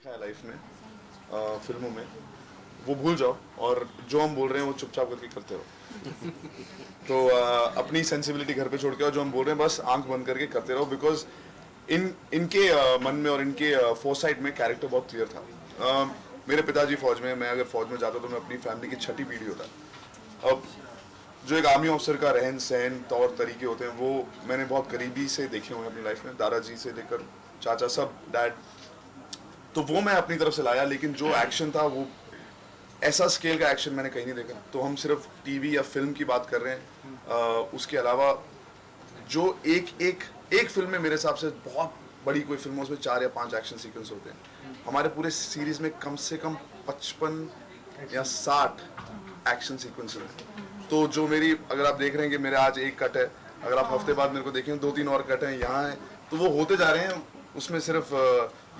सीखा है लाइफ में, फिल्मों में, वो भूल जाओ और जो हम बोल रहे हैं वो चुपचाप करके करते रहो। तो अपनी सेंसिबिलिटी घर पे छोड़ के, और जो हम बोल रहे हैं बस आंख बंद करके करते रहो, बिकॉज इनके मन में और इनके फोरसाइट में कैरेक्टर बहुत क्लियर था। मेरे पिताजी फौज में, मैं अगर फौज में जाता तो मैं अपनी फैमिली की छठी पीढ़ी होता। अब जो एक आर्मी ऑफिसर का रहन सहन तौर तरीके होते हैं वो मैंने बहुत करीबी से देखे हुए हैं अपनी लाइफ में, दादाजी से लेकर चाचा सब, डैड, तो वो मैं अपनी तरफ से लाया। लेकिन जो एक्शन था वो ऐसा स्केल का एक्शन मैंने कहीं नहीं देखा। तो हम सिर्फ टीवी या फिल्म की बात कर रहे हैं, उसके अलावा जो एक फिल्म में मेरे हिसाब से बहुत बड़ी कोई फिल्म, उसमें 4 या 5 एक्शन सीक्वेंस होते हैं। हमारे पूरे सीरीज में कम से कम 55 या 60 एक्शन सीक्वेंस हैं। तो जो मेरी, अगर आप देख रहे हैं कि मेरे आज एक कट है, अगर आप हफ्ते बाद मेरे को देखें 2-3 और कट हैं यहाँ हैं, तो वो होते जा रहे हैं। उसमें सिर्फ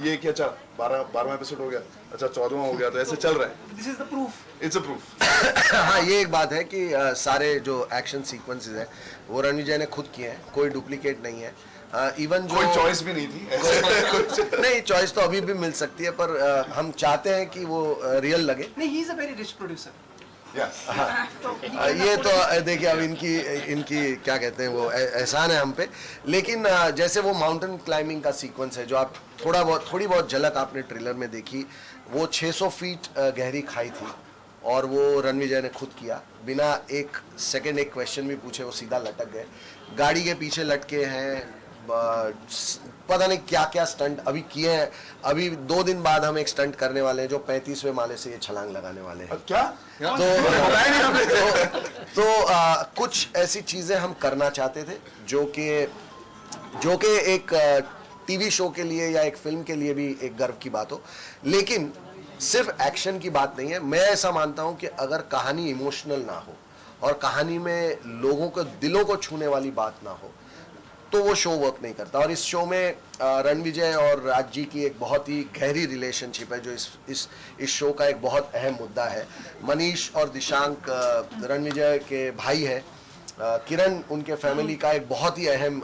ये कि अच्छा 12वां एपिसोड हो गया, अच्छा 14वां हो गया, तो ऐसे चल रहा है। This is the proof, it's a proof. हाँ, ये एक बात है कि सारे जो एक्शन सीक्वेंसेस हैं वो रणविजय ने खुद किए हैं, कोई डुप्लीकेट नहीं है। इवन जो कोई चॉइस भी नहीं थी ऐसे। नहीं, चॉइस तो अभी भी मिल सकती है, पर हम चाहते हैं कि वो रियल लगे। नहीं, he is a very rich producer. ये तो देखिए, अब इनकी क्या कहते हैं, वो एहसान है हम पे। लेकिन जैसे वो माउंटेन क्लाइंबिंग का सीक्वेंस है जो आप थोड़ी बहुत झलक आपने ट्रेलर में देखी, वो 600 फीट गहरी खाई थी और वो रणविजय ने खुद किया, बिना एक सेकंड एक क्वेश्चन भी पूछे वो सीधा लटक गए। गाड़ी के पीछे लटके हैं, पता नहीं क्या क्या स्टंट अभी किए हैं। अभी 2 दिन बाद हम एक स्टंट करने वाले हैं जो 35वें माले से ये छलांग लगाने वाले हैं। क्या? तो कुछ ऐसी चीजें हम करना चाहते थे जो कि एक टीवी शो के लिए या एक फिल्म के लिए भी एक गर्व की बात हो। लेकिन सिर्फ एक्शन की बात नहीं है। मैं ऐसा मानता हूं कि अगर कहानी इमोशनल ना हो और कहानी में लोगों को दिलों को छूने वाली बात ना हो तो वो शो वर्क नहीं करता। और इस शो में रणविजय और राज जी की एक बहुत ही गहरी रिलेशनशिप है जो इस शो का एक बहुत अहम मुद्दा है। मनीष और दिशांक रणविजय के भाई हैं। किरण उनके फैमिली का एक बहुत ही अहम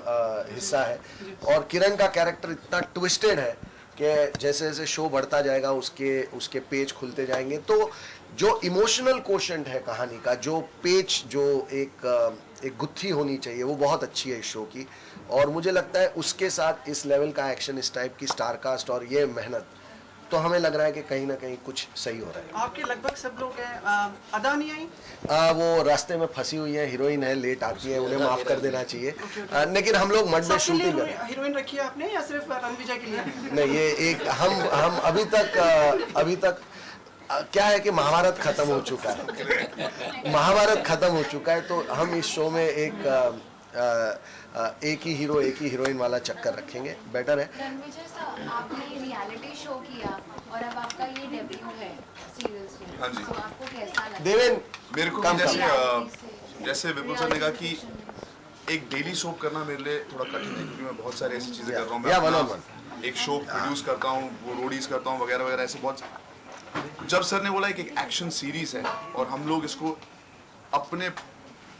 हिस्सा है और किरण का कैरेक्टर इतना ट्विस्टेड है कि जैसे जैसे शो बढ़ता जाएगा उसके पेज खुलते जाएंगे। तो जो इमोशनल कोशेंट है कहानी का, जो पेज, जो एक गुत्थी होनी चाहिए, वो बहुत अच्छी है इस शो की। और मुझे लगता है उसके साथ इस लेवल का एक्शन, इस टाइप की स्टार कास्ट और ये मेहनत, तो हमें लग रहा है कि कहीं ना कहीं कुछ सही हो रहा है। आपके लगभग सब लोग हैं, अदा नहीं आई? वो रास्ते में फंसी हुई है, हीरोइन है, लेट आती है, उन्हें माफ कर देना चाहिए। लेकिन हम लोग मड में शूटिंग कर रहे हैं। हीरोइन रखी है आपने या सिर्फ रणविजय के लिए? नहीं, ये एक हम अभी तक क्या है कि महाभारत खत्म हो चुका है। महाभारत खत्म हो चुका है, तो हम इस शो में एक ही हीरो एक ही हीरोइन वाला चक्कर रखेंगे, बेटर है। रणविजय साहब, आपने रियलिटी शो किया और अब आपका ये डेब्यू है सीरियल्स में। हाँ जी। तो आपको कैसा लगा? देवेन, मेरे को कम जैसे विपुल सर ने कहा कि एक डेली शो करना मेरे लिए थोड़ा कठिन है, क्योंकि मैं बहुत सारी ऐसी चीजें कर रहा हूँ। मैं अपना एक शो प्रोड्यूस करता हूँ, वो रोडीज करता हूँ वगैरह वगैरह, ऐसे बहुत। जब सर ने बोला कि एक एक्शन सीरीज है और हम लोग इसको अपने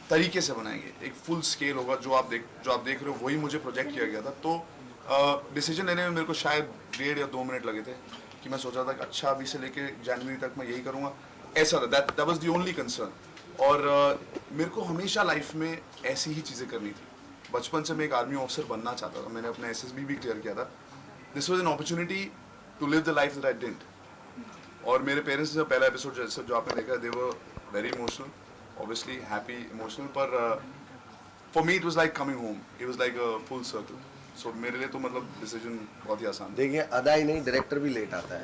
तरीके से बनाएंगे, एक फुल स्केल होगा, जो आप देख रहे हो वही मुझे प्रोजेक्ट किया गया था। तो डिसीजन लेने में मेरे को शायद 1.5 या 2 मिनट लगे थे कि मैं सोचा था कि अच्छा अभी से लेके जनवरी तक मैं यही करूँगा, ऐसा था। That was the only concern. और मेरे को हमेशा लाइफ में ऐसी ही चीज़ें करनी थी। बचपन से मैं एक आर्मी ऑफिसर बनना चाहता था, मैंने अपना SSB भी क्लियर किया था। This was an opportunity to live the life that I didn't. और मेरे पेरेंट्स ने पहला एपिसोड जैसे जो आपने देखा, they were very emotional, obviously happy, emotional, पर for me it was like coming home, it was like a full circle, so मेरे लिए तो मतलब डिसीजन बहुत ही आसान। देखिए, अदा ही नहीं, डायरेक्टर भी लेट आता है।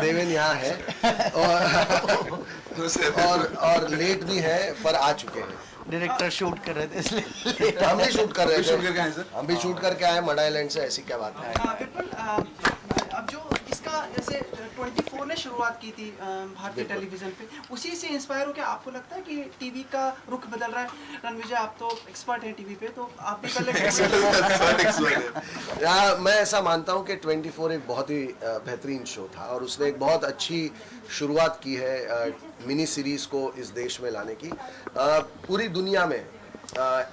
देवेन यहाँ है और लेट भी है, पर आ चुके हैं। डायरेक्टर शूट कर रहे थे इसलिए हम भी शूट कर रहे थे। शूट करके आए सर, हम भी शूट करके आए मड आइलैंड से। ऐसी क्या बात है। विपुल, अब जो इसका जैसे 24 ने शुरुआत की थी भारतीय टेलीविजन पे, उसी से इंस्पायर होकर आपको लगता है कि टीवी का रुख बदल रहा है? रणविजय, आप तो एक्सपर्ट हैं टीवी पे, तो आप भी कर लेंगे। मैं ऐसा मानता हूं कि 24 एक बहुत ही बेहतरीन शो था और उसने एक बहुत अच्छी शुरुआत की है मिनी सीरीज को इस देश में लाने की। पूरी दुनिया में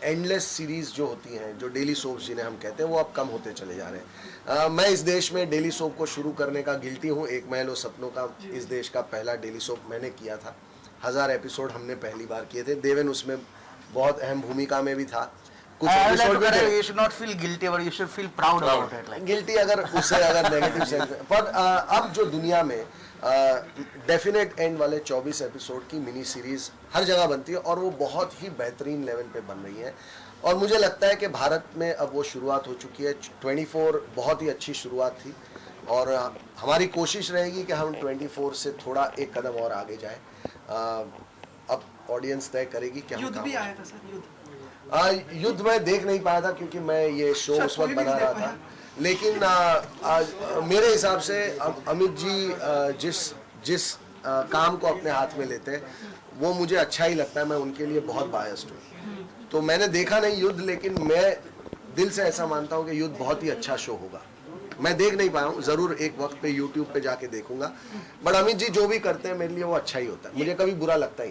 एंडलेस सीरीज जो होती हैं, जो डेली सोप्स जिन्हें हम कहते हैं, वो अब कम होते चले जा रहे हैं। मैं इस देश में डेली सोप को शुरू करने का गिल्टी हूँ। एक महल और सपनों का इस देश का पहला डेली सोप मैंने किया था। 1000 एपिसोड हमने पहली बार किए थे। देवेन उसमें बहुत अहम भूमिका में भी था। कुछ I would like episode to भी थे। correct, you should not feel guilty, but you should feel proud about it. Like, guilty अगर उसे अगर नेगेटिव सेंस में, पर अब जो दुनिया में डेफिनेट एंड वाले 24 एपिसोड की मिनी सीरीज हर जगह बनती है और वो बहुत ही बेहतरीन लेवल पे बन रही है। और मुझे लगता है कि भारत में अब वो शुरुआत हो चुकी है। 24 बहुत ही अच्छी शुरुआत थी और हमारी कोशिश रहेगी कि हम 24 से थोड़ा एक कदम और आगे जाए। अब ऑडियंस तय करेगी कि हम युद्ध कहाँ भी पहुंचे। आया था सर, युद्ध। युद्ध में देख नहीं पाया था क्योंकि मैं ये शो अच्छा, उस वक्त कोई भी बना नहीं रहा देख था। लेकिन मेरे हिसाब से अमित जी जिस काम को अपने हाथ में लेते हैं वो मुझे अच्छा ही लगता है। मैं उनके लिए बहुत बायस्ड हूँ। तो मैंने देखा नहीं युद्ध, लेकिन मैं दिल से ऐसा मानता हूँ कि युद्ध बहुत ही अच्छा शो होगा। मैं देख नहीं पाया हूँ, जरूर एक वक्त पे YouTube पे जाके देखूंगा। बट अमित जी जो भी करते हैं मेरे लिए वो अच्छा ही होता है, मुझे कभी बुरा लगता ही नहीं।